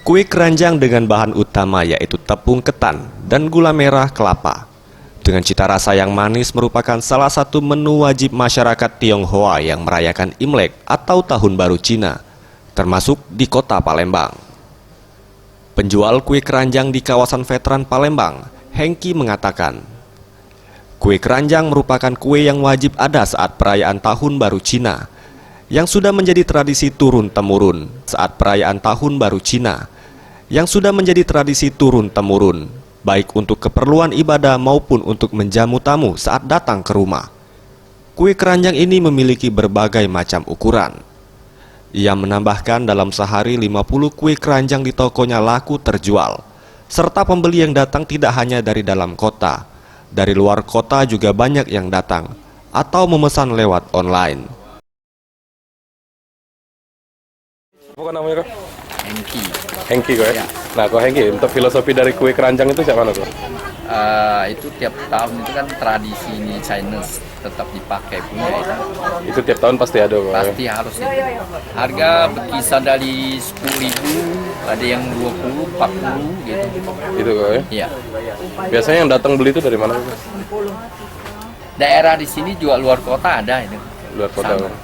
Kue keranjang dengan bahan utama yaitu tepung ketan dan gula merah kelapa. Dengan cita rasa yang manis merupakan salah satu menu wajib masyarakat Tionghoa yang merayakan Imlek atau Tahun Baru Cina, termasuk di kota Palembang. Penjual kue keranjang di kawasan veteran Palembang, Hengki mengatakan, kue keranjang merupakan kue yang wajib ada saat perayaan Tahun Baru Cina, yang sudah menjadi tradisi turun-temurun saat perayaan Tahun Baru Cina, yang sudah menjadi tradisi turun-temurun, baik untuk keperluan ibadah maupun untuk menjamu tamu saat datang ke rumah. Kue keranjang ini memiliki berbagai macam ukuran. Ia menambahkan dalam sehari 50 kue keranjang di tokonya laku terjual, serta pembeli yang datang tidak hanya dari dalam kota, dari luar kota juga banyak yang datang, atau memesan lewat online. Apa namanya kok? Hengki. Hengki kok ya? Ya. Nah kok Hengki, untuk filosofi dari kue keranjang itu siapa kok? Itu tiap tahun itu kan tradisi ini Chinese tetap dipakai punya itu. Itu tiap tahun pasti ada kok? Pasti harus itu. Harga berkisar dari 10.000, ada yang 20, 40 gitu. Itu kok ya? Iya. Biasanya yang datang beli itu dari mana kok? Daerah di sini juga luar kota ada itu. Luar kota. Sama. Kok?